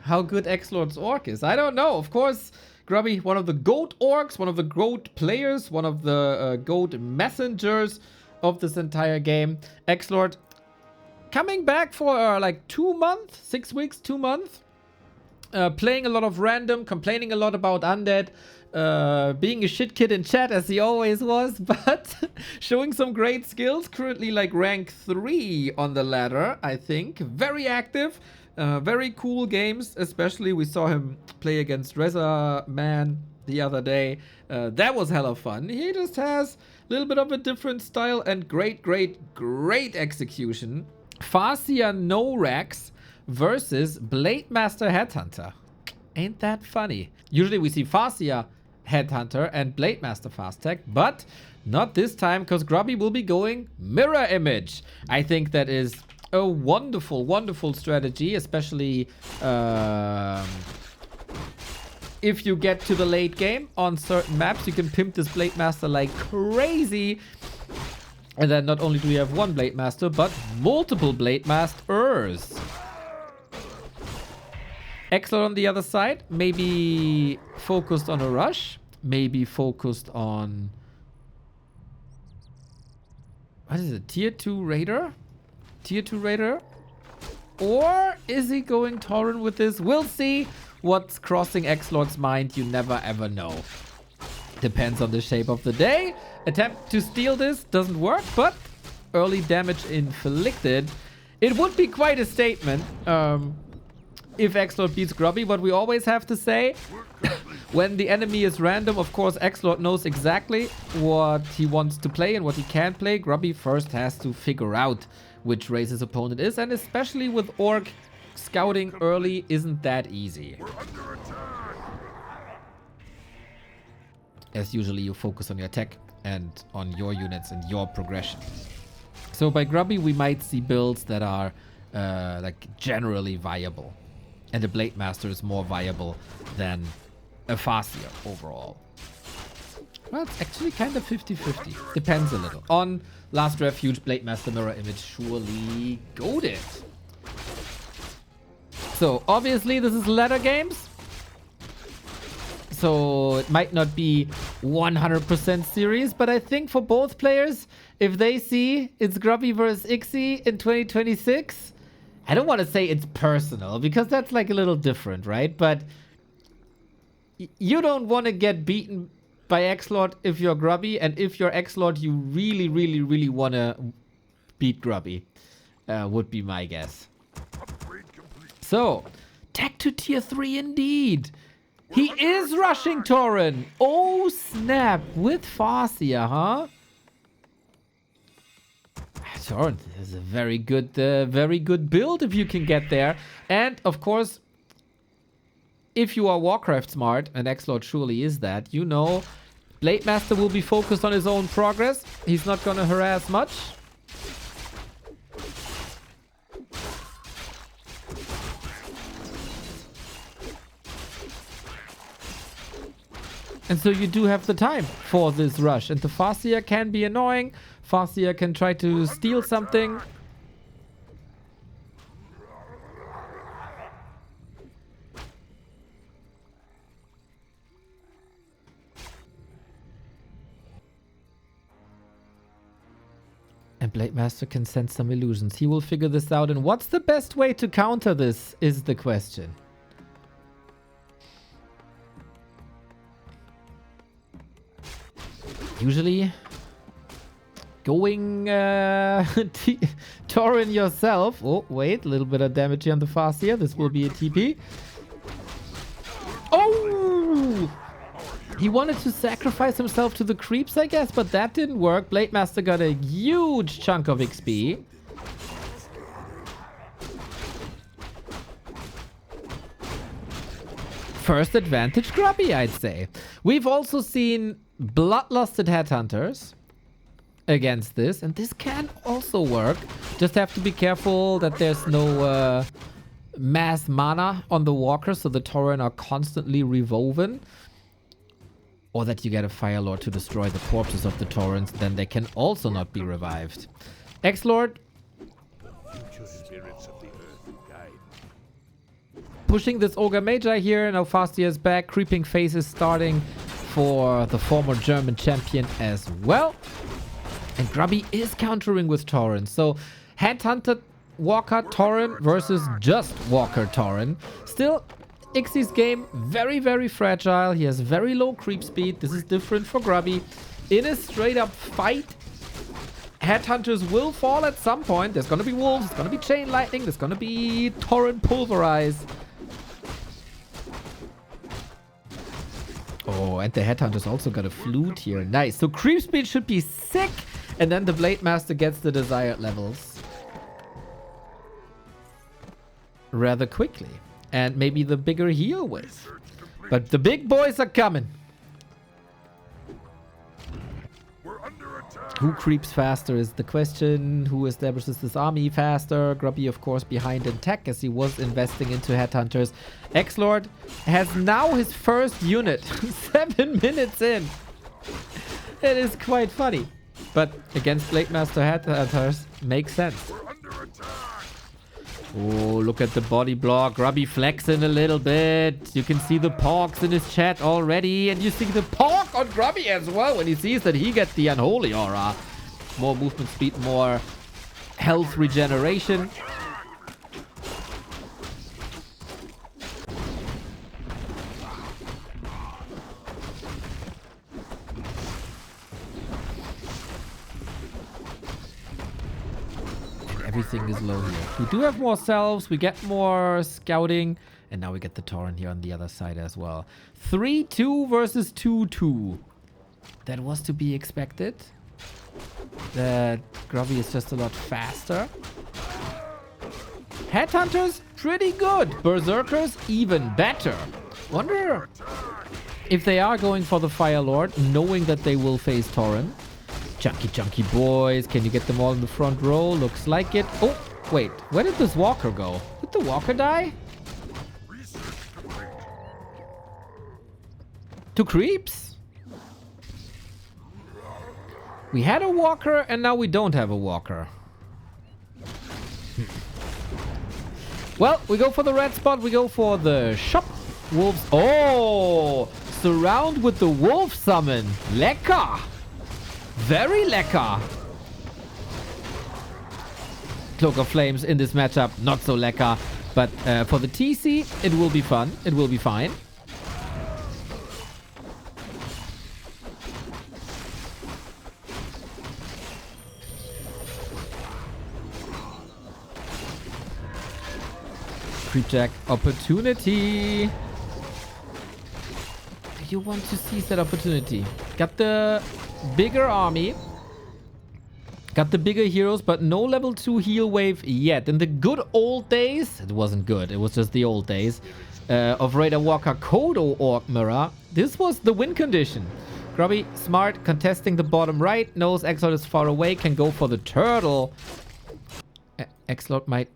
how good XLORD's orc is. I don't know. Of course, Grubby, one of the GOAT orcs, one of the GOAT players, one of the GOAT messengers of this entire game. XLORD coming back for like 2 months, 6 weeks, 2 months. Playing a lot of random, complaining a lot about Undead, being a shit kid in chat as he always was, but showing some great skills. Currently like rank 3 on the ladder, I think. Very active, very cool games. Especially we saw him play against Reza Man the other day. That was hella fun. He just has a little bit of a different style and great execution. Farsia Norax versus Blade Master Headhunter. Ain't that funny? Usually we see Farsia Headhunter and Blade Master Fast Tech, but not this time because Grubby will be going Mirror Image. I think that is a wonderful strategy, especially if you get to the late game on certain maps. You can pimp this Blade Master like crazy. And then not only do you have one Blade Master, but multiple Blade Masters. XLORD on the other side, maybe focused on a rush, maybe focused on... What is it? Tier 2 Raider? Tier 2 Raider? Or is he going Tauren with this? We'll see what's crossing XLORD's mind. You never ever know. Depends on the shape of the day. Attempt to steal this doesn't work, but early damage inflicted. It would be quite a statement if XLORD beats Grubby. What we always have to say, when the enemy is random, of course, XLORD knows exactly what he wants to play and what he can't play. Grubby first has to figure out which race his opponent is, and especially with Orc, scouting early isn't that easy. As usually you focus on your tech and on your units and your progression. So by Grubby we might see builds that are like generally viable. And the Blade Master is more viable than a Farsia overall. Well, it's actually kind of 50-50. Depends a little. On Last Refuge, Blade Master Mirror Image surely goated. So obviously this is ladder games. So it might not be 100% serious, but I think for both players, if they see it's Grubby versus Ixie in 2026, I don't want to say it's personal because that's like a little different, right? But you don't want to get beaten by XLORD if you're Grubby, and if you're XLORD, you really want to beat Grubby, would be my guess. So, tech to tier 3 indeed. He is rushing Tauren. Oh snap, with Farsia, huh? Tauren is a very good build if you can get there. And of course, if you are Warcraft smart, and XLORD surely is that, you know, Blade Master will be focused on his own progress. He's not gonna harass much. And so you do have the time for this rush. And the Farsia can be annoying. Farsia can try to steal something. And Blade Master can send some illusions. He will figure this out. And what's the best way to counter this is the question. Usually, going Tauren yourself. Oh, wait, a little bit of damage here on the Farsia. This will be a TP. Oh! He wanted to sacrifice himself to the creeps, I guess, but that didn't work. Blade Master got a huge chunk of XP. First advantage Grubby, I'd say. We've also seen bloodlusted headhunters against this, and this can also work. Just have to be careful that there's no mass mana on the walker, so the Tauren are constantly revolving. Or that you get a Fire Lord to destroy the corpses of the Taurens, then they can also not be revived. XLORD. pushing this Ogre Magi here. Now Fastia is back. Creeping phases starting for the former German champion as well. And Grubby is countering with Tauren. So Headhunter Walker Tauren versus just Walker Tauren. Still, Ixie's game very, very fragile. He has very low creep speed. This is different for Grubby. In a straight up fight, Headhunters will fall at some point. There's going to be wolves. There's going to be chain lightning. There's going to be Tauren pulverize. Oh, and the Headhunters also got a flute here. Nice. So creep speed should be sick. And then the Blade Master gets the desired levels rather quickly. And maybe the bigger heal wave. But the big boys are coming. Who creeps faster is the question. Who establishes this army faster? Grubby, of course, behind in tech as he was investing into Headhunters. XLORD has now his first unit. 7 minutes in. It is quite funny. But against Blade Master Headhunters, makes sense. Oh, look at the body block. Grubby flexing a little bit. You can see the porks in his chat already. And you see the pork on Grubby as well when he sees that he gets the Unholy Aura. More movement speed, more health regeneration. Everything is low here. We do have more selves. We get more scouting. And now we get the Tauren here on the other side as well. 3-2 versus 2-2. That was to be expected. That Grubby is just a lot faster. Headhunters, pretty good. Berserkers, even better. Wonder if they are going for the Fire Lord, knowing that they will face Tauren. Chunky boys. Can you get them all in the front row? Looks like it. Oh, wait. Where did this Walker go? Did the Walker die? To creeps? We had a Walker and now we don't have a Walker. Well, we go for the red spot. We go for the shop. Wolves. Oh! Surround with the wolf summon. Lecker! Very lecker. Cloak of Flames in this matchup, not so lecker. But for the TC, it will be fun. It will be fine. Creepjack opportunity. You want to seize that opportunity. Got the bigger army. Got the bigger heroes, but no level 2 heal wave yet. In the good old days, it wasn't good. It was just the old days of Raider Walker Kodo Orc Mirror. This was the win condition. Grubby, smart, contesting the bottom right. Knows XLORD is far away. Can go for the turtle. XLORD might...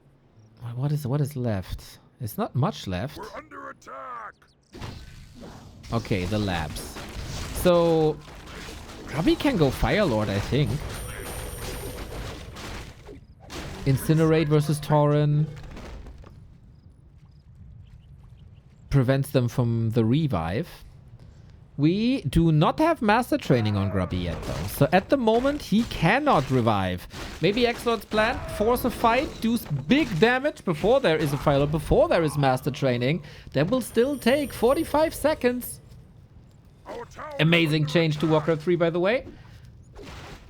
What is left? It's not much left. We're under attack. Okay, the labs. So, Grubby can go Fire Lord, I think. Incinerate versus Tauren. Prevents them from the revive. We do not have Master Training on Grubby yet, though. So at the moment, he cannot revive. Maybe XLORD's plan, force a fight, do big damage before there is a Fire Lord, before there is Master Training. That will still take 45 seconds. Amazing change to Warcraft 3, by the way.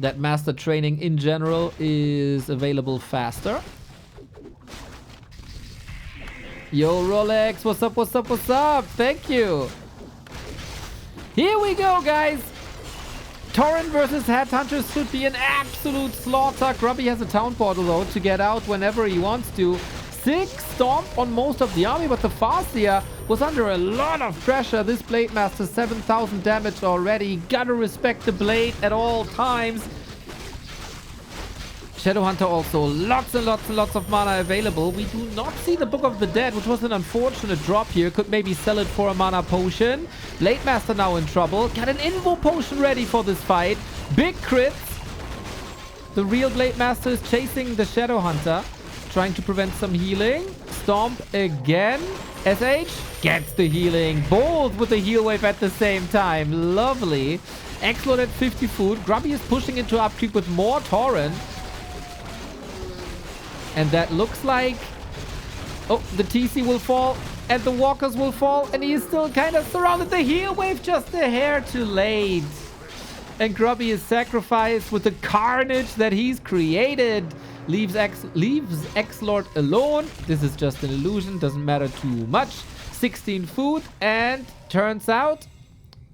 That Master Training in general is available faster. Yo, Rolex, what's up, what's up, what's up? Thank you. Here we go, guys. Tauren versus Headhunters should be an absolute slaughter. Grubby has a town portal, though, to get out whenever he wants to. 6 stomp on most of the army, but the Fastia was under a lot of pressure. This Blade Master, 7,000 damage already. Gotta respect the blade at all times. Shadowhunter also, lots and lots of mana available. We do not see the Book of the Dead, which was an unfortunate drop here. Could maybe sell it for a mana potion. Blade Master now in trouble. Got an Invo potion ready for this fight. Big crits. The real Blade Master is chasing the Shadowhunter. trying to prevent some healing. Stomp again. SH gets the healing. Both with the heal wave at the same time. Lovely. XLORD at 50 food. Grubby is pushing into upkeep with more Torrent. And that looks like... Oh, the TC will fall. And the walkers will fall. And he is still kind of surrounded. The heal wave just a hair too late. And Grubby is sacrificed with the carnage that he's created. Leaves XLORD alone. This is just an illusion. Doesn't matter too much. 16 food. And turns out...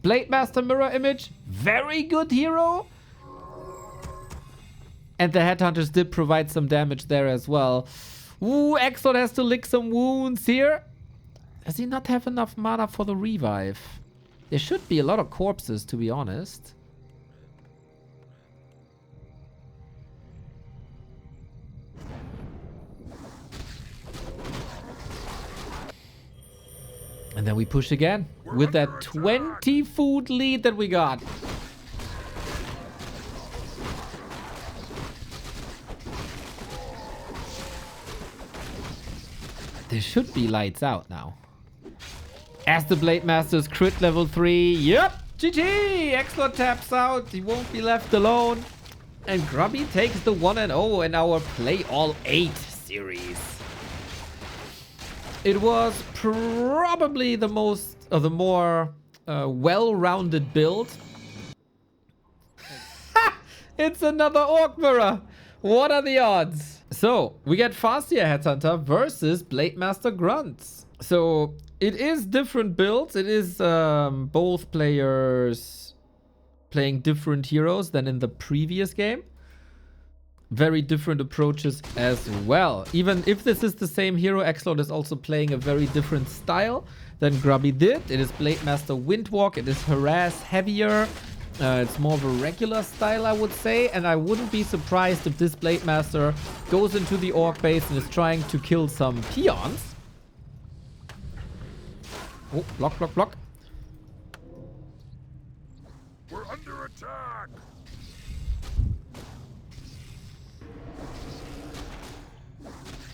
Blademaster mirror image. Very good hero. And the Headhunters did provide some damage there as well. Ooh, XLORD has to lick some wounds here. Does he not have enough mana for the revive? There should be a lot of corpses, to be honest. And then we push again with that 20 food lead that we got. There should be lights out now. As the Blademasters crit level 3. Yep, GG! XLORD taps out. He won't be left alone. And Grubby takes the 1-0 in our Play All 8 series. It was probably the most, or the more well-rounded build. It's another Orc Mirror. What are the odds? So, we get Farseer Headhunter versus Blademaster Grunts. So, it is different builds. It is both players playing different heroes than in the previous game. Very different approaches as well. Even if this is the same hero, XLORD is also playing a very different style than Grubby did. It is Blademaster Windwalk. It is Harass heavier. It's more of a regular style, I would say. And I wouldn't be surprised if this Blademaster goes into the Orc base and is trying to kill some peons. Oh, block, block, block. We're under attack.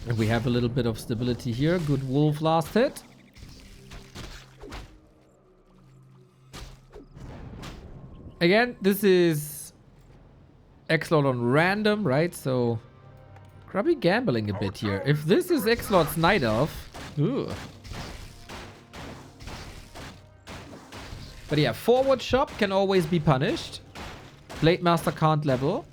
And we have a little bit of stability here. Good wolf last hit. Again, this is XLORD on random, right? So, Grubby gambling a bit here. If this is XLORD's Night Elf... Ooh. But yeah, forward shop can always be punished. Blademaster can't level.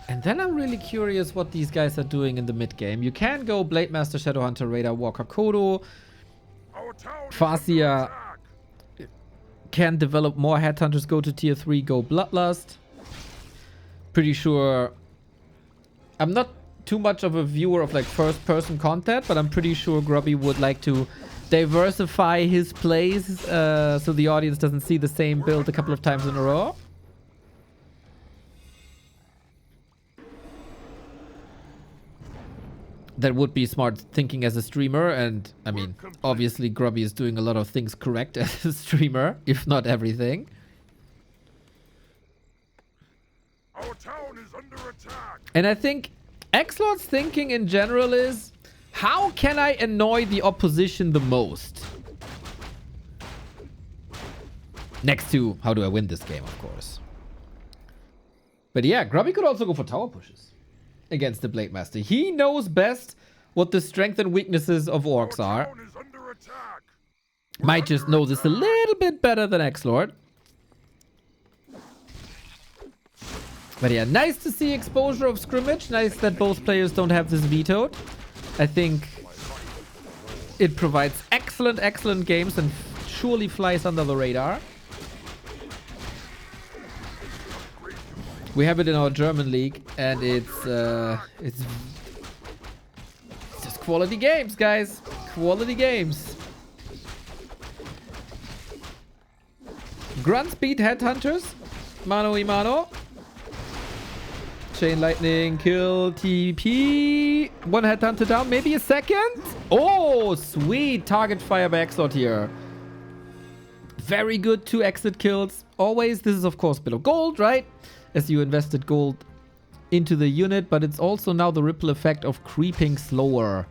And then I'm really curious what these guys are doing in the mid game. You can go Blademaster, Shadowhunter, Raider, Walker, Kodo. Farseer can develop more Headhunters, go to tier 3, go Bloodlust. Pretty sure... I'm not too much of a viewer of like first person content, but I'm pretty sure Grubby would like to diversify his plays so the audience doesn't see the same build a couple of times in a row. That would be smart thinking as a streamer, and I mean, obviously Grubby is doing a lot of things correct as a streamer, if not everything. Our town is under attack. And I think XLORD's thinking in general is, how can I annoy the opposition the most? Next to, how do I win this game, of course. But yeah, Grubby could also go for tower pushes against the Blademaster. He knows best what the strengths and weaknesses of orcs are. Might just know this a little bit better than XLORD. But yeah, nice to see exposure of scrimmage. Nice that both players don't have this vetoed. I think it provides excellent, excellent games and surely flies under the radar. We have it in our German league, and it's just quality games, guys. Quality games. Grunt speed Headhunters. Mano y mano. Chain lightning, kill, TP. One Headhunter down, maybe a second. Oh, sweet. Target fire by XLORD here. Very good 2 exit kills. Always, this is of course below gold, right? as you invested gold into the unit, but it's also now the ripple effect of creeping slower,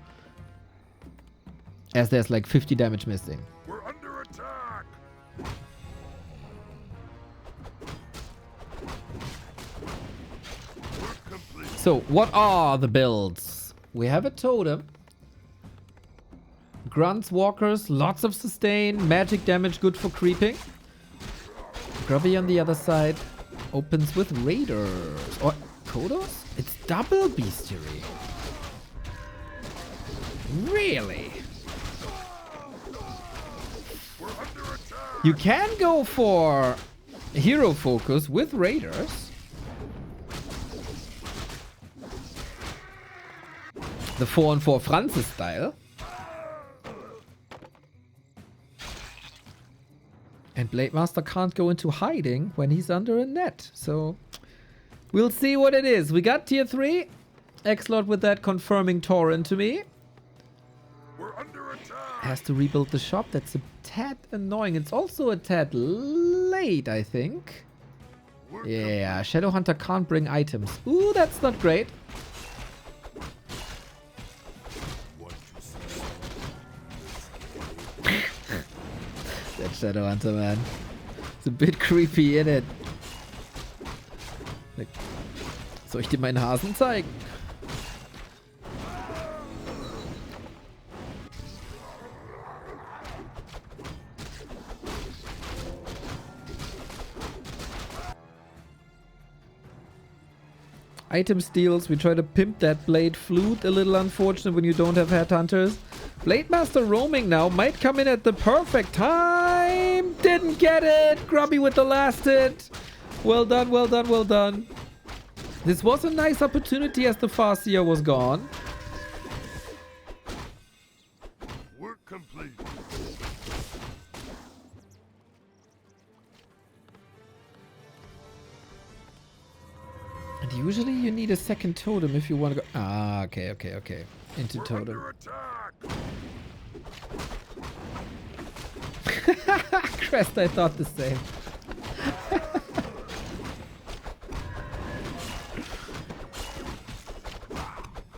as there's like 50 damage missing. We're under attack. Work complete. So, what are the builds? We have a totem. Grunts, walkers, lots of sustain, magic damage, good for creeping. Grubby on the other side opens with raiders. Or Kodos? It's double bestiary. Really? We're under attack. You can go for hero focus with raiders. The 4-on-4 Francis style. And Blademaster can't go into hiding when he's under a net. So we'll see what it is. We got tier 3. XLORD with that confirming Torrent to me. We're under attack. Has to rebuild the shop. That's a tad annoying. It's also a tad late, I think. We're Yeah, Shadowhunter can't bring items. Ooh, that's not great. That Shadowhunter, man. It's a bit creepy, in it. Like, soll ich dir meinen Hasen zeigen? Item steals. We try to pimp that blade flute. A little unfortunate when you don't have headhunters. Blademaster roaming now. Might come in at the perfect time. Didn't get it. Grubby with the last hit. Well done, well done, well done. This was a nice opportunity as the Farseer was gone. Work complete. And usually you need a second totem if you want to go... Ah, okay, okay, okay. Into We're totem. under attack. Crest, I thought the same.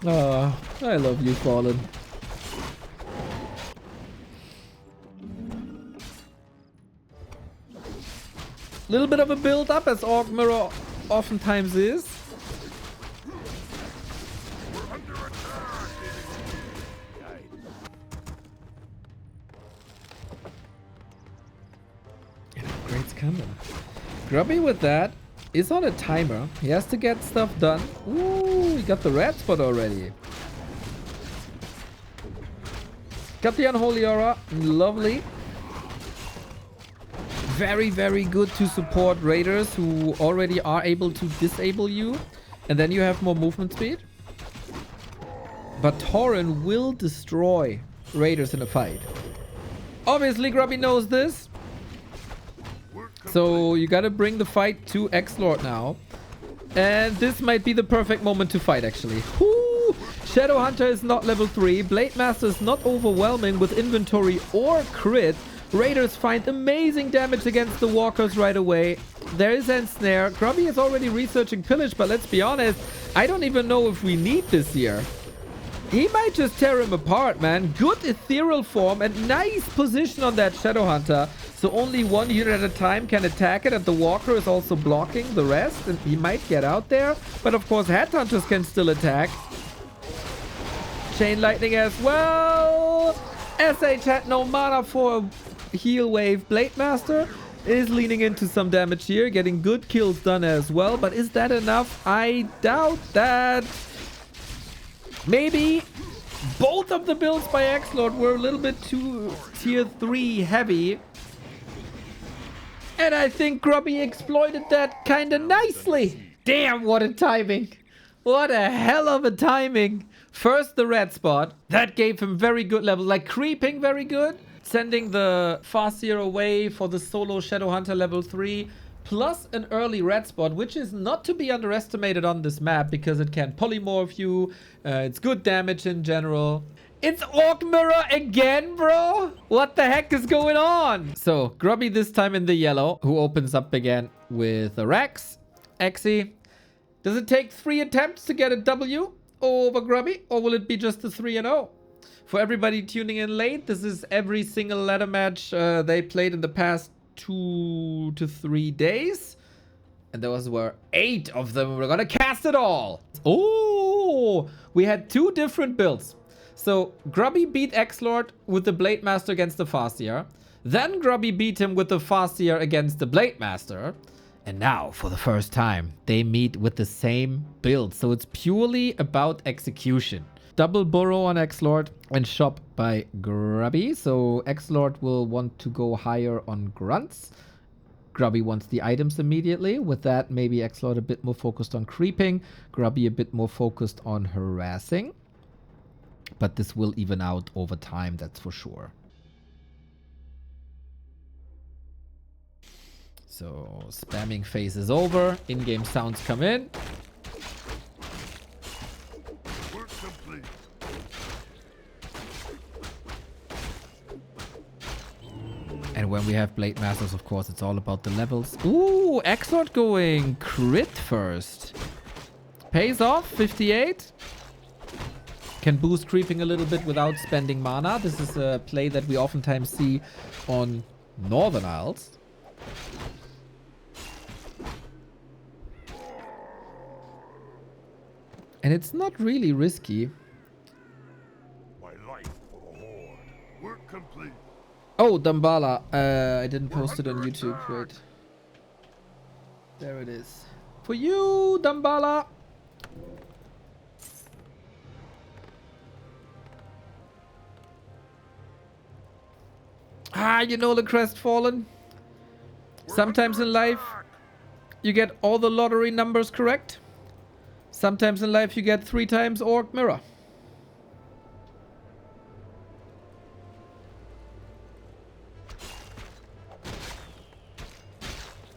Oh, I love you, Fallen. Little bit of a build up, as Orc Mirror oftentimes is. We're under attack. And upgrades coming. Grubby with that is on a timer. He has to get stuff done. Ooh, he got the red spot already. Got the Unholy Aura. Lovely. Very, very good to support raiders who already are able to disable you. And then you have more movement speed. But Tauren will destroy raiders in a fight. Obviously, Grubby knows this. So you gotta bring the fight to XLORD now. And this might be the perfect moment to fight, actually. Whoo! Shadowhunter is not level 3. Blademaster is not overwhelming with inventory or crit. Raiders find amazing damage against the walkers right away. There is Ensnare. Grubby is already researching Pillage, but let's be honest, I don't even know if we need this here. He might just tear him apart, man. Good ethereal form and nice position on that Shadowhunter. So only one unit at a time can attack it, and the walker is also blocking the rest, and he might get out there. But of course, headhunters can still attack. Chain lightning as well. SH had no mana for a heal wave. Blademaster is leaning into some damage here, getting good kills done as well. But is that enough? I doubt that. Maybe both of the builds by XLORD were a little bit too tier 3 heavy. And I think Grubby exploited that kind of nicely. Damn, what a timing. What a hell of a timing. First, the red spot. That gave him very good level. Like, creeping very good. Sending the Farseer away for the solo Shadowhunter level 3. Plus an early red spot, which is not to be underestimated on this map because it can polymorph you. It's good damage in general. It's Orc Mirror again, bro? What the heck is going on? So, Grubby this time in the yellow, who opens up again with a Rex. Exy, does it take 3 attempts to get a W over Grubby, or will it be just a 3-0? For everybody tuning in late, this is every single ladder match they played in the past 2 to 3 days. And those were 8 of them. We're gonna cast it all. Oh, we had 2 different builds. So Grubby beat XLORD with the Blade Master against the Farseer. Then Grubby beat him with the Farseer against the Blade Master. And now, for the first time, they meet with the same build. So it's purely about execution. Double burrow on XLORD and shop by Grubby. So XLORD will want to go higher on grunts. Grubby wants the items immediately. With that, maybe XLORD a bit more focused on creeping. Grubby a bit more focused on harassing. But this will even out over time, that's for sure. So, spamming phase is over. In-game sounds come in. Work complete. And when we have Blade Masters, of course, it's all about the levels. Ooh, XLORD going crit first. Pays off, 58. Can boost creeping a little bit without spending mana. This is a play that we oftentimes see on Northern Isles. And it's not really risky. My life for the Horde. Work complete. Oh, Dambala. I didn't post it on YouTube. Wait. There it is. For you, Dambala. Ah, you know the Crestfallen. Sometimes in life, you get all the lottery numbers correct. Sometimes in life, you get 3 times Orc Mirror.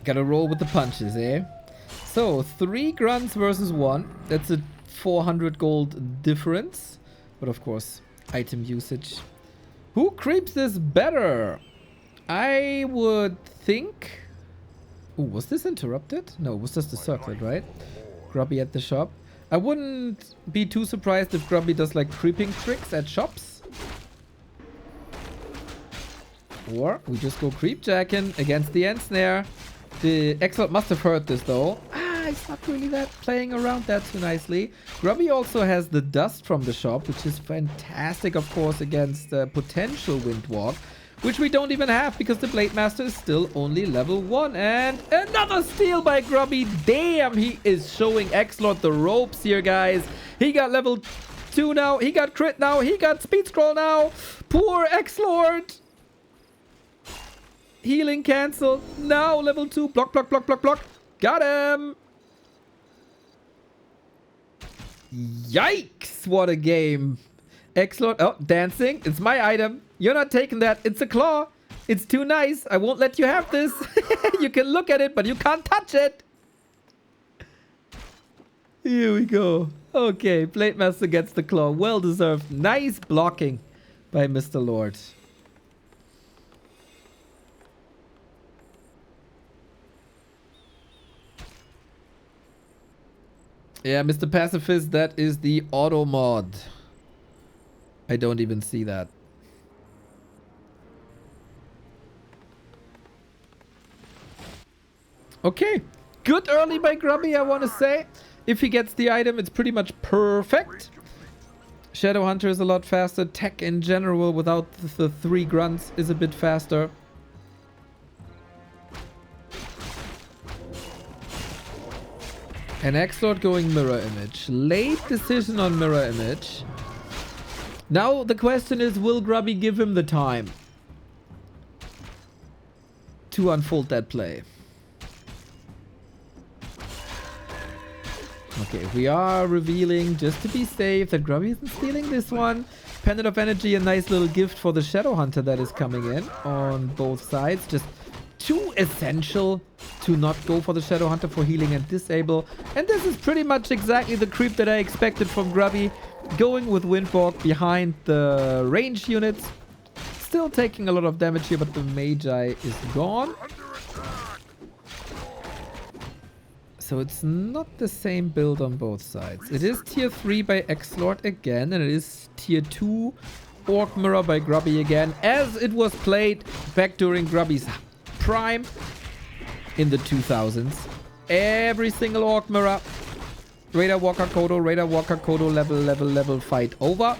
Gotta roll with the punches, eh? So, 3 grunts versus 1. That's a 400 gold difference. But of course, item usage. Who creeps this better? I would think... Oh, was this interrupted? No, it was just a circlet, right? Grubby at the shop. I wouldn't be too surprised if Grubby does like creeping tricks at shops. Or we just go creep jacking against the end snare. The XLORD must have heard this though. Ah, it's not really that playing around that too nicely. Grubby also has the dust from the shop, which is fantastic, of course, against potential Windwalk, which we don't even have because the Blade Master is still only level 1. And another steal by Grubby. Damn, he is showing XLORD the ropes here, guys. He got level 2 now. He got crit now. He got speed scroll now. Poor XLORD. Healing cancelled. Now level 2. Block, block, block, block, block. Got him. Yikes. What a game. XLORD. Oh, dancing. It's my item. You're not taking that. It's a claw. It's too nice. I won't let you have this. You can look at it, but you can't touch it. Here we go. Okay, Blade Master gets the claw. Well deserved. Nice blocking by Mr. Lord. Yeah, Mr. Pacifist, that is the auto mod. I don't even see that. Okay, good early by Grubby, I want to say. If he gets the item, it's pretty much perfect. Shadow Hunter is a lot faster. Tech in general, without the 3 grunts, is a bit faster. And XLORD going mirror image. Late decision on mirror image. Now the question is, will Grubby give him the time to unfold that play? Okay, we are revealing, just to be safe, that Grubby isn't stealing this one. Pendant of Energy, a nice little gift for the Shadow Hunter that is coming in on both sides. Just too essential to not go for the Shadow Hunter for healing and disable. And this is pretty much exactly the creep that I expected from Grubby. Going with Windwalk behind the range units. Still taking a lot of damage here, but the Magi is gone. So it's not the same build on both sides. It is tier 3 by XLORD again, and it is tier 2 Orc Mirror by Grubby again, as it was played back during Grubby's prime in the 2000s. Every single Orc Mirror, Raider Walker Kodo, level fight over.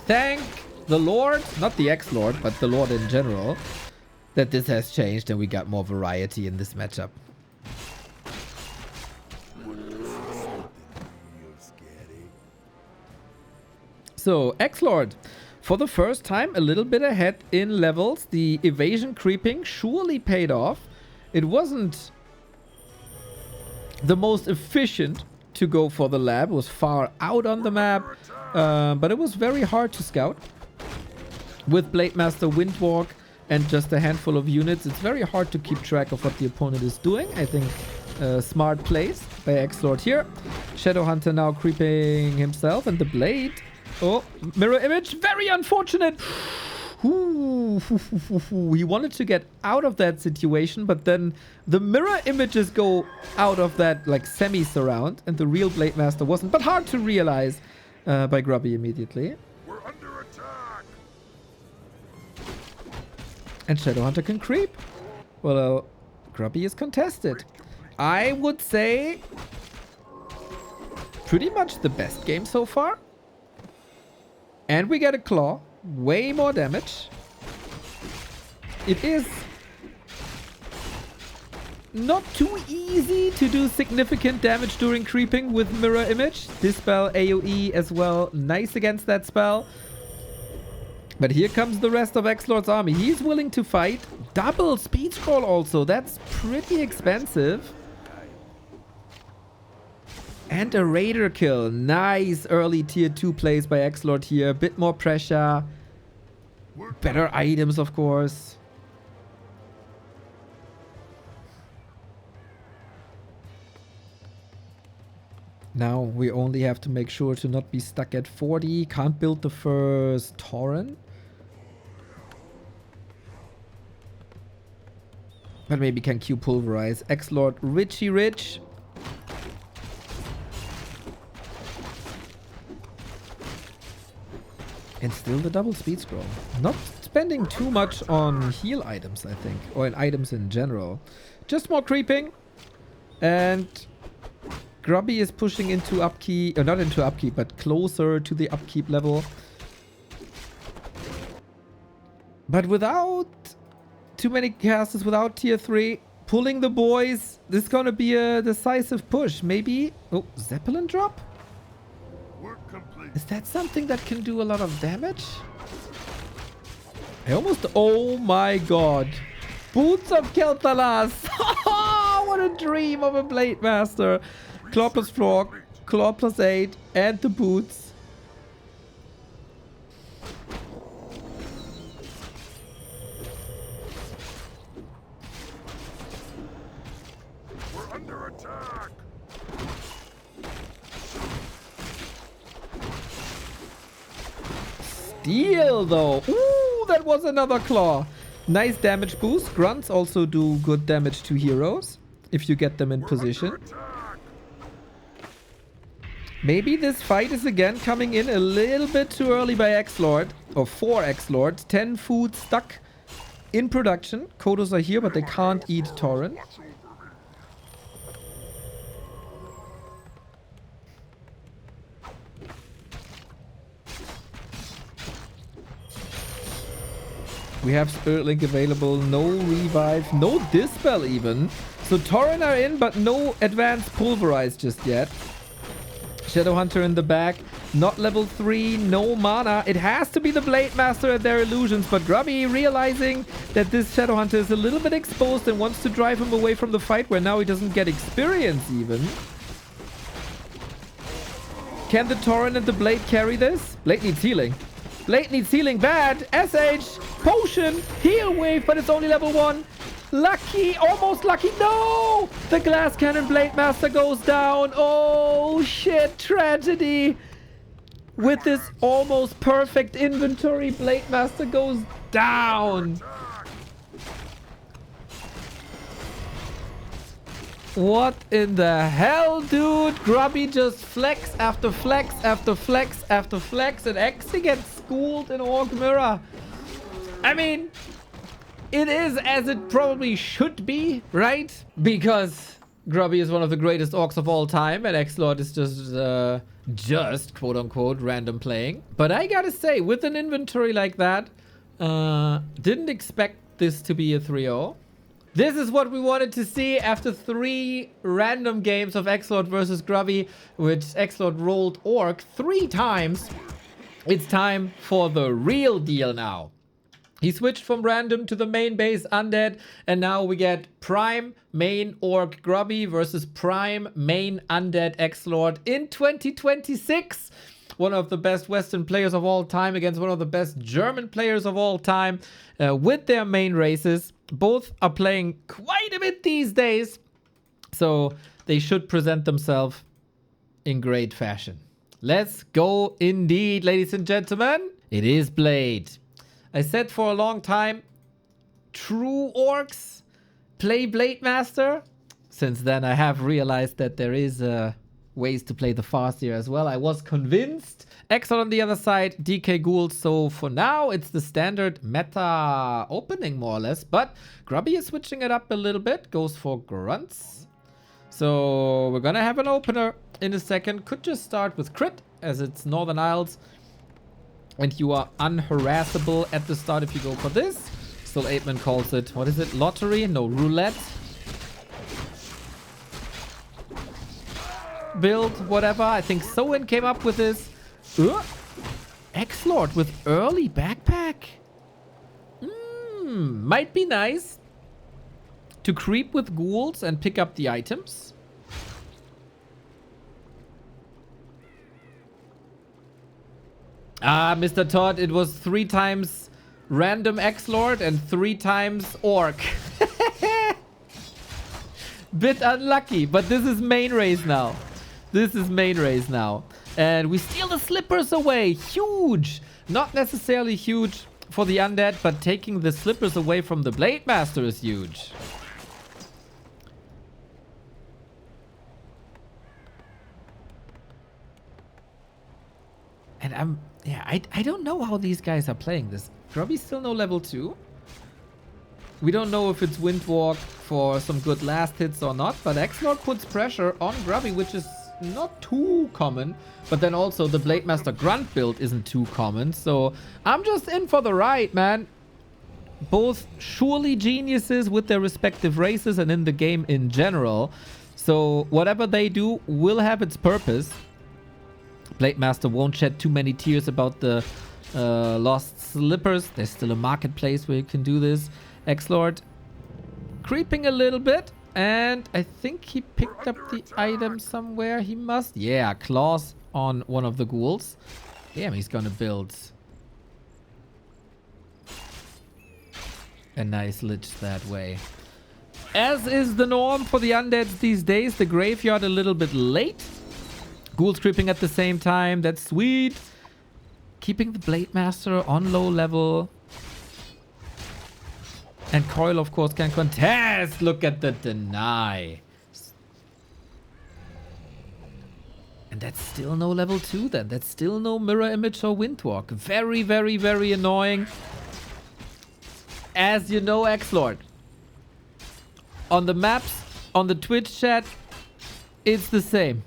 Thank the Lord, not the XLORD, but the Lord in general, that this has changed and we got more variety in this matchup. So, XLORD, for the first time, a little bit ahead in levels. The evasion creeping surely paid off. It wasn't the most efficient to go for the lab. It was far out on the map, but it was very hard to scout. With Blade Master, Windwalk, and just a handful of units, it's very hard to keep track of what the opponent is doing. I think smart plays by XLORD here. Shadowhunter now creeping himself, and the Blade... Oh, mirror image. Very unfortunate. Ooh, he wanted to get out of that situation, but then the mirror images go out of that like semi-surround, and the real Blade Master wasn't. But hard to realize by Grubby immediately. We're under attack. And Shadowhunter can creep. Well, Grubby is contested. I would say pretty much the best game so far. And we get a claw. Way more damage. It is not too easy to do significant damage during creeping with mirror image. Dispel, AoE as well. Nice against that spell. But here comes the rest of XLORD's army. He's willing to fight. Double speed scroll also. That's pretty expensive. And a Raider kill. Nice early tier 2 plays by XLORD here. A bit more pressure. Better items, of course. Now we only have to make sure to not be stuck at 40. Can't build the first Tauren. But maybe can Q pulverize. XLORD Richie Rich. And still the double speed scroll. Not spending too much on heal items, I think. Or in items in general. Just more creeping. And Grubby is pushing into upkeep. Not into upkeep, but closer to the upkeep level. But without too many casters, without tier 3. Pulling the boys. This is going to be a decisive push. Maybe... Oh, Zeppelin drop? Is that something that can do a lot of damage? I almost... Oh my god. Boots of Kel'Thalas. What a dream of a Blade Master. Claw plus floor, claw plus 8, and the boots. We're under attack. Steel though. Ooh, that was another claw. Nice damage boost. Grunts also do good damage to heroes if you get them in position. Maybe this fight is again coming in a little bit too early by XLORD. Or for XLORD. 10 food stuck in production. Kodos are here, but they can't eat Tauren. We have Spirit Link available, no revive, no dispel even. So Tauren are in, but no advanced pulverize just yet. Shadowhunter in the back, not level 3, no mana. It has to be the Blade Master and their illusions, but Grubby realizing that this Shadowhunter is a little bit exposed and wants to drive him away from the fight where now he doesn't get experience even. Can the Tauren and the Blade carry this? Blade needs healing. Blade needs healing bad. SH, potion, heal wave, but it's only level 1. Lucky, almost lucky. No! The glass cannon Blade Master goes down. Oh shit, tragedy. With this almost perfect inventory, Blade Master goes down. What in the hell, dude? Grubby just flex after flex after flex after flex, and X gets schooled in Orc Mirror. I mean, it is as it probably should be, right? Because Grubby is one of the greatest orcs of all time, and XLORD is just quote-unquote random playing. But I gotta say, with an inventory like that, didn't expect this to be a 3-0. This is what we wanted to see after 3 random games of XLORD versus Grubby, which XLORD rolled Orc 3 times. It's time for the real deal now. He switched from random to the main base Undead, and now we get Prime main Orc Grubby versus Prime main Undead XLORD in 2026. One of the best Western players of all time against one of the best German players of all time with their main races. Both are playing quite a bit these days, so they should present themselves in great fashion. Let's go indeed, ladies and gentlemen. It is Blade. I said for a long time, true orcs play Blade Master. Since then, I have realized that there is ways to play the Farseer as well. I was convinced. Exile on the other side, DK Ghouls. So for now, it's the standard meta opening more or less. But Grubby is switching it up a little bit. Goes for Grunts. So we're going to have an opener in a second. Could just start with Crit, as it's Northern Isles. And you are unharassable at the start if you go for this. Still 8-man calls it, what is it? Lottery? No, roulette. Build, whatever. I think Soin came up with this. XLORD with early backpack. Might be nice to creep with ghouls and pick up the items. Ah, Mr. Todd, it was 3 times random XLORD and 3 times Orc. Bit unlucky, but this is main race now. This is main race now. And we steal the slippers away. Huge. Not necessarily huge for the Undead, but taking the slippers away from the Blade Master is huge. And I don't know how these guys are playing this. Grubby's still no level 2. We don't know if it's Windwalk for some good last hits or not, but XLORD puts pressure on Grubby, which is not too common. But then also the Blade Master Grunt build isn't too common, so I'm just in for the ride, man. Both surely geniuses with their respective races and in the game in general. So whatever they do will have its purpose. Blade Master won't shed too many tears about the lost slippers. There's still a marketplace where you can do this. XLORD creeping a little bit. And I think he picked up the item somewhere. He must. Yeah, claws on one of the ghouls. Damn, he's gonna build a nice lich that way. As is the norm for the Undeads these days, the graveyard a little bit late. Ghouls creeping at the same time. That's sweet. Keeping the Blade Master on low level. And Coil, of course, can contest. Look at the deny. And that's still no level 2 then. That's still no mirror image or windwalk. Very, very, very annoying. As you know, XLORD. On the maps, on the Twitch chat, it's the same.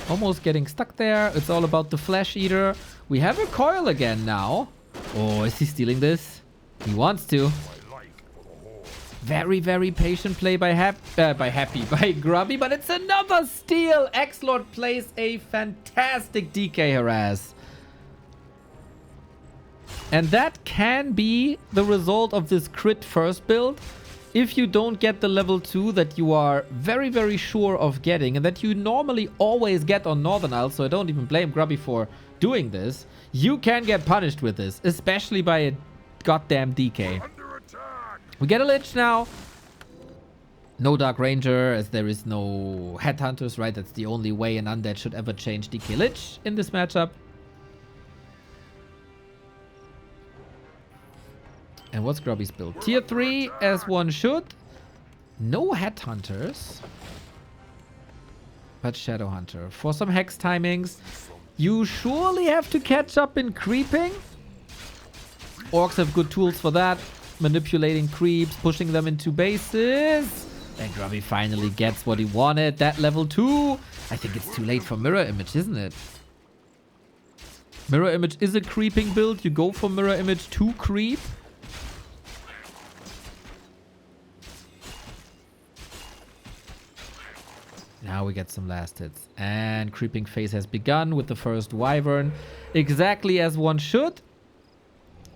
Almost getting stuck there. It's all about the Flesh Eater. We have a Coil again now. Oh, is he stealing this? He wants to. Very, very patient play by Grubby, but it's another steal. XLORD plays a fantastic DK harass. And that can be the result of this crit first build. If you don't get the level 2 that you are very, very sure of getting, and that you normally always get on Northern Isles, so I don't even blame Grubby for doing this, you can get punished with this, especially by a goddamn DK. We get a Lich now. No Dark Ranger, as there is no Headhunters, right? That's the only way an Undead should ever change DK Lich in this matchup. And what's Grubby's build? Tier 3, as one should. No headhunters. But Shadowhunter. For some hex timings, you surely have to catch up in creeping. Orcs have good tools for that. Manipulating creeps, pushing them into bases. And Grubby finally gets what he wanted. That level 2. I think it's too late for Mirror Image, isn't it? Mirror Image is a creeping build. You go for Mirror Image to creep. Now we get some last hits. And creeping phase has begun with the first Wyvern. Exactly as one should.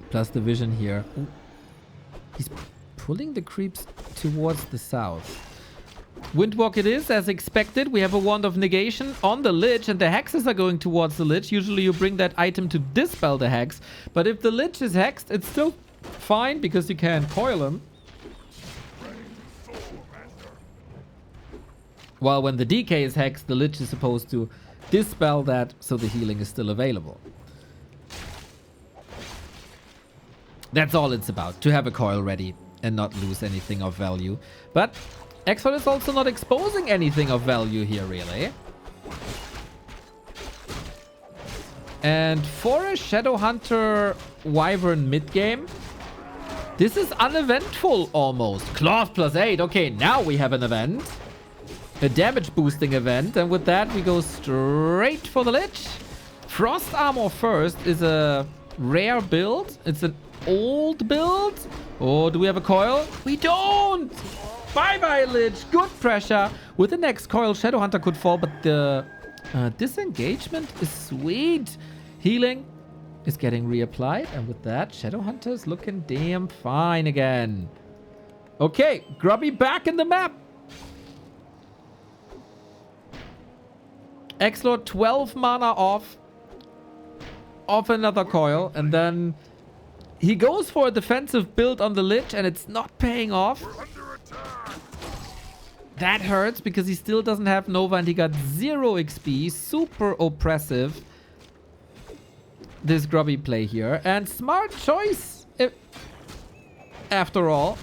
Plus the vision here. Ooh. He's pulling the creeps towards the south. Windwalk it is, as expected. We have a Wand of Negation on the Lich, and the hexes are going towards the Lich. Usually you bring that item to dispel the hex. But if the Lich is hexed, it's still fine because you can coil him. While when the DK is hexed, the Lich is supposed to dispel that so the healing is still available. That's all it's about, to have a coil ready and not lose anything of value. But XLORD is also not exposing anything of value here, really. And for a Shadowhunter Wyvern mid-game, this is uneventful almost. Cloth +8. Okay, now we have an event. A damage boosting event. And with that, we go straight for the Lich. Frost Armor first is a rare build. It's an old build. Oh, do we have a coil? We don't! Bye-bye, Lich. Good pressure. With the next coil, Shadowhunter could fall, but the disengagement is sweet. Healing is getting reapplied. And with that, Shadowhunter is looking damn fine again. Okay, Grubby back in the map. XLORD 12 mana off another coil, and then he goes for a defensive build on the Lich, and it's not paying off. That hurts because he still doesn't have Nova and he got 0 XP. Super oppressive, this Grubby play here. And smart choice, after all,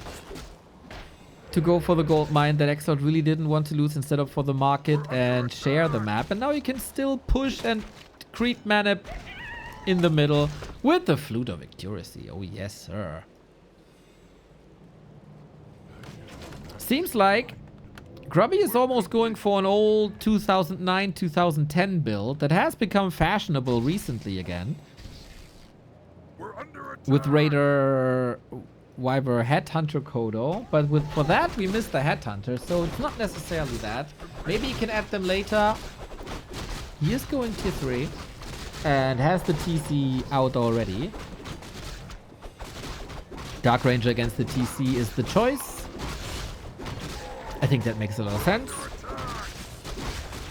to go for the gold mine that XLORD really didn't want to lose instead of for the market and share the map. And now you can still push and creep manip in the middle with the Flute of Accuracy. Oh yes, sir. Seems like Grubby is almost going for an old 2009-2010 build that has become fashionable recently again. With Raider Wyvern Headhunter Kodo, but for that we missed the Headhunter, so it's not necessarily that. Maybe you can add them later. He is going tier 3 and has the TC out already. Dark Ranger against the TC is the choice. I think that makes a lot of sense.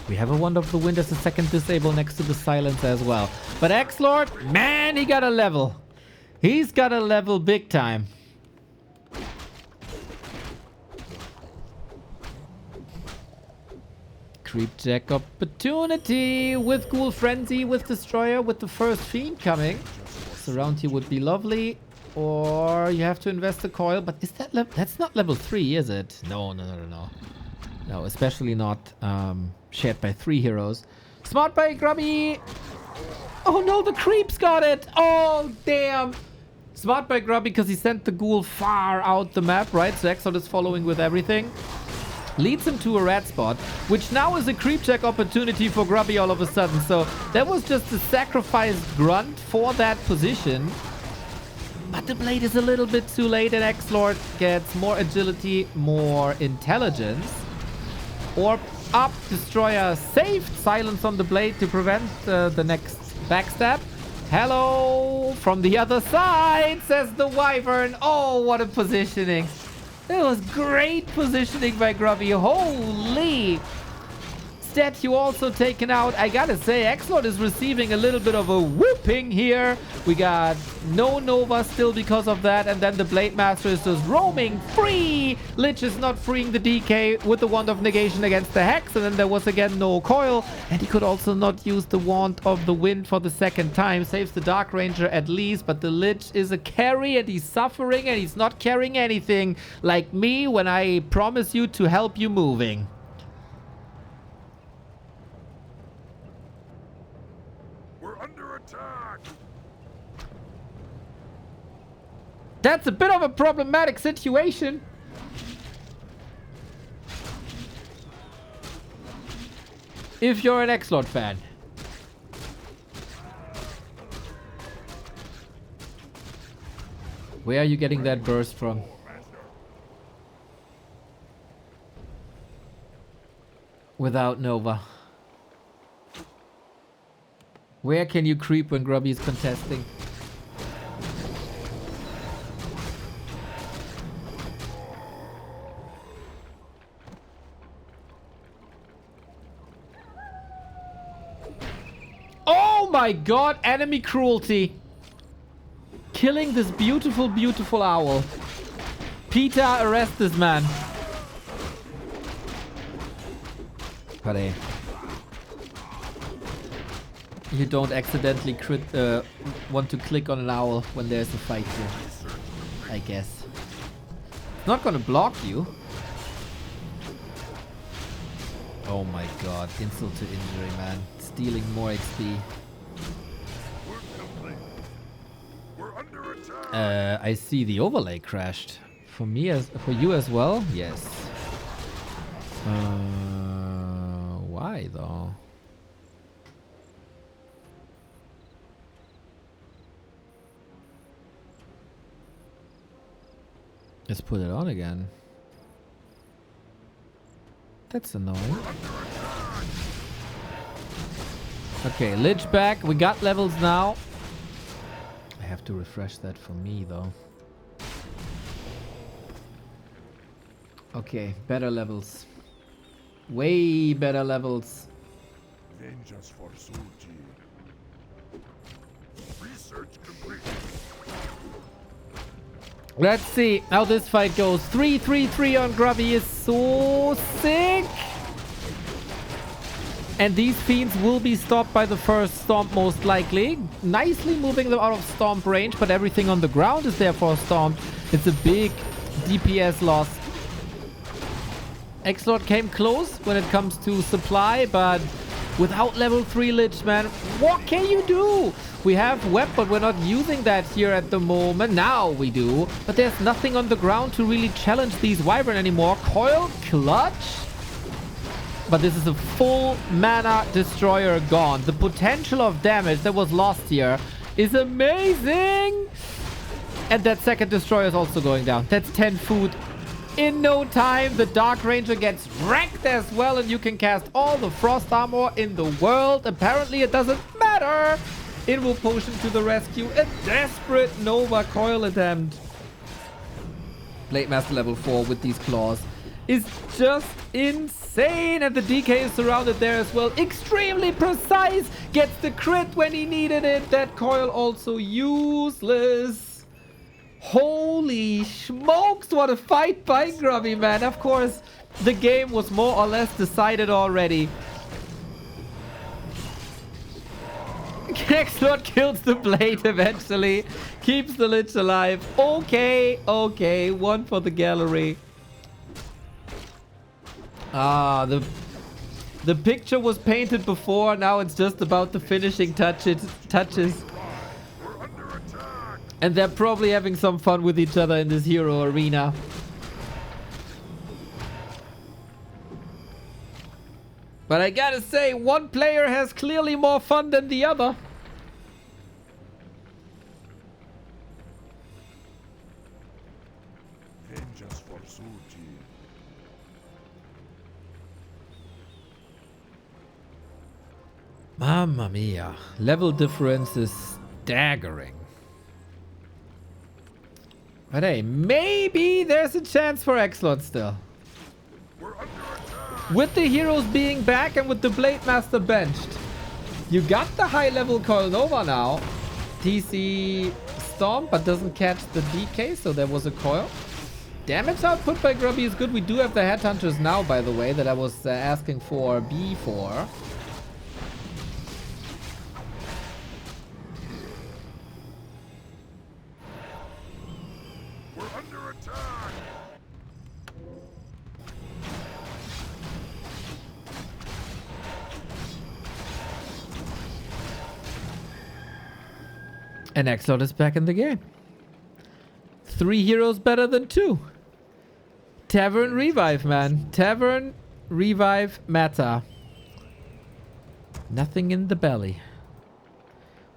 We have a Wand of the Wind as a second disable next to the Silence as well. But XLORD, man, he got a level. He's got a level big time. Creep check opportunity with Ghoul Frenzy, with Destroyer, with the first Fiend coming. Surround here would be lovely. Or you have to invest the coil, but is that level? That's not level 3, is it? No. No, especially not shared by 3 heroes. Smart by Grubby. Oh no, the creeps got it. Oh, damn. Smart by Grubby because he sent the ghoul far out the map, right? So XLORD is following with everything. Leads him to a red spot, which now is a creep check opportunity for Grubby all of a sudden. So that was just a sacrificed grunt for that position. But the blade is a little bit too late, and XLORD gets more agility, more intelligence. Orb up, Destroyer saved. Silence on the blade to prevent the next backstab. Hello from the other side, says the Wyvern. Oh, what a positioning. It was great positioning by Grubby. Holy. statue also taken out. I gotta say, XLORD is receiving a little bit of a whooping here. We got no Nova still because of that. And then the Blade Master is just roaming free. Lich is not freeing the DK with the Wand of Negation against the Hex. And then there was again no coil. And he could also not use the Wand of the Wind for the second time. Saves the Dark Ranger at least. But the Lich is a carry and he's suffering and he's not carrying anything. Like me when I promise you to help you moving. Under attack! That's a bit of a problematic situation. If you're an XLORD fan. Where are you getting that burst from? Without Nova. Where can you creep when Grubby is contesting? Oh my god, enemy cruelty. Killing this beautiful, beautiful owl. Peter, arrest this man. Buddy. You don't accidentally want to click on an owl when there's a fight here. I guess. It's not gonna block you. Oh my god. Insult to injury, man. Stealing more XP. I see the overlay crashed. For me for you as well? Yes. Why though? Let's put it on again. That's annoying. Okay, Lich back. We got levels now. I have to refresh that for me though. Okay, better levels. Way better levels. Vengeance for Suji. Research complete. Let's see how this fight goes. 3-3-3 on Grubby is so sick. And these fiends will be stopped by the first stomp most likely. Nicely moving them out of stomp range, but everything on the ground is therefore stomped. It's a big DPS loss. XLORD came close when it comes to supply, but without level 3 Lich, man, what can you do? We have Web, but we're not using that here at the moment. Now we do, but there's nothing on the ground to really challenge these Wyvern anymore. Coil, clutch. But this is a full mana destroyer gone. The potential of damage that was lost here is amazing. And that second destroyer is also going down. That's 10 food. In no time, the Dark Ranger gets wrecked as well, and you can cast all the Frost Armor in the world. Apparently, it doesn't matter. Invo Potion to the rescue. A desperate Nova Coil attempt. Blade Master level 4 with these claws is just insane. And the DK is surrounded there as well. Extremely precise. Gets the crit when he needed it. That coil also useless. Holy smokes, what a fight by Grubby, man. Of course, the game was more or less decided already. XLORD kills the blade eventually. Keeps the Lich alive. Okay, okay. One for the gallery. Ah, the picture was painted before. Now it's just about the finishing touches. And they're probably having some fun with each other in this hero arena. But I gotta say, one player has clearly more fun than the other. Vengeance for Suji. Mamma mia. Level difference is staggering. But hey, maybe there's a chance for XLORD still. With the heroes being back and with the Blade Master benched, you got the high level Coil Nova now. TC Storm, but doesn't catch the DK, so there was a coil. Damage output by Grubby is good. We do have the Headhunters now, by the way, that I was asking for before. We're under attack. And XLORD is back in the game. 3 heroes better than 2. Tavern Revive, man. Tavern Revive meta. Nothing in the belly.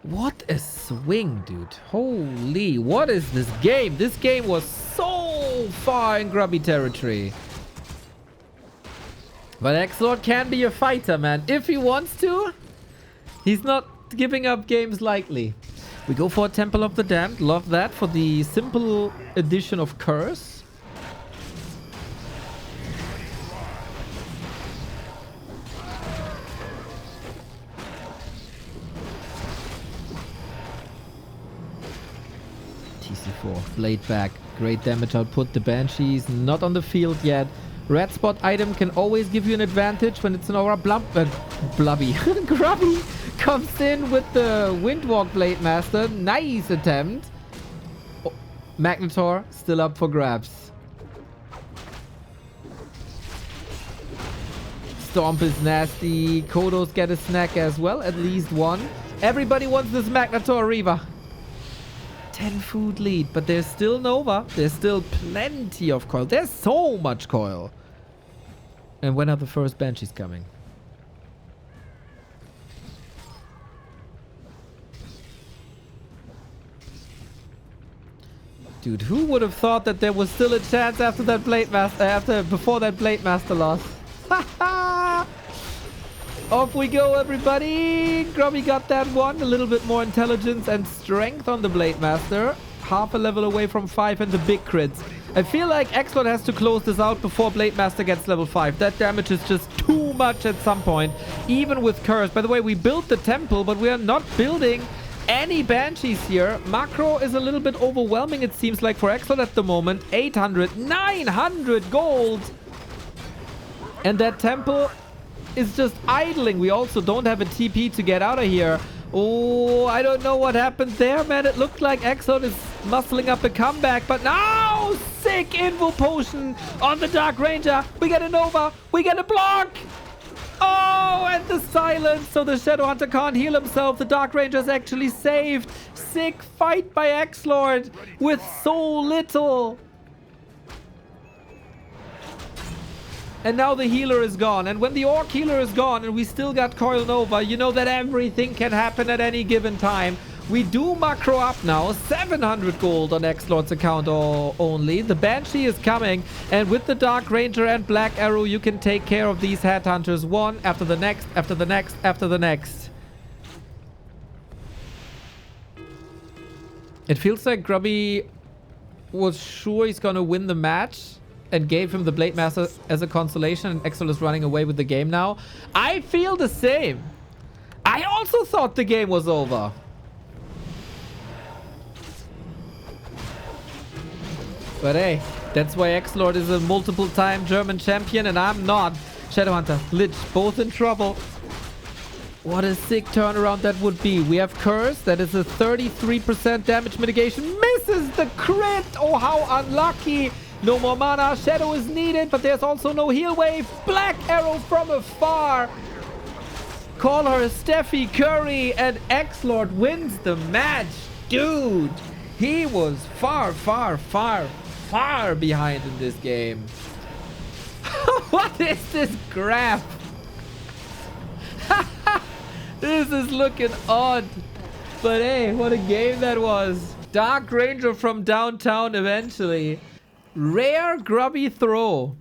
What a swing, dude. Holy, what is this game? This game was so far in Grubby territory. But XLORD can be a fighter, man. If he wants to, he's not giving up games lightly. We go for a Temple of the Damned. Love that for the simple addition of Curse. TC4. Blade back. Great damage output. The Banshee's not on the field yet. Red spot item can always give you an advantage when it's an aura. Blubby. Grubby comes in with the Windwalk Blade Master. Nice attempt. Oh, Magnetor still up for grabs. Stomp is nasty. Kodos get a snack as well. At least one. Everybody wants this Magnetor Reaver. 10 food lead, but there's still Nova. There's still plenty of coil. There's so much coil. And when are the first Banshees coming? Dude, who would have thought that there was still a chance after that Blade Master, before that Blade Master loss? Off we go, everybody. Grubby got that one. A little bit more intelligence and strength on the Blade Master. Half a level away from 5 and the big crits. I feel like XLORD has to close this out before Blade Master gets level 5. That damage is just too much at some point, even with Curse. By the way, we built the temple, but we are not building any Banshees here. Macro is a little bit overwhelming, it seems like, for XLORD at the moment. 800, 900 gold. And that temple is just idling. We also don't have a TP to get out of here. Oh, I don't know what happened there, man. It looked like XLORD is muscling up a comeback, but now sick Invo Potion on the Dark Ranger. We get a Nova. We get a block. Oh, and the silence. So the Shadow Hunter can't heal himself. The Dark Ranger is actually saved. Sick fight by XLORD with so little. And now the healer is gone. And when the Orc healer is gone and we still got Coil Nova, you know that everything can happen at any given time. We do macro up now. 700 gold on XLORD's account only. The Banshee is coming. And with the Dark Ranger and Black Arrow, you can take care of these Headhunters one after the next, after the next, after the next. It feels like Grubby was sure he's going to win the match and gave him the Blade Master as a consolation, and XLORD is running away with the game now. I feel the same. I also thought the game was over. But hey, that's why XLORD is a multiple-time German champion and I'm not. Shadowhunter, Lich, both in trouble. What a sick turnaround that would be. We have Curse, that is a 33% damage mitigation. Misses the crit! Oh, how unlucky! No more mana, Shadow is needed, but there's also no heal wave. Black Arrow from afar. Call her Steffi Curry, and XLORD wins the match. Dude, he was far, far, far, far behind in this game. What is this graph? This is looking odd. But hey, what a game that was. Dark Ranger from downtown eventually. Rare Grubby throw.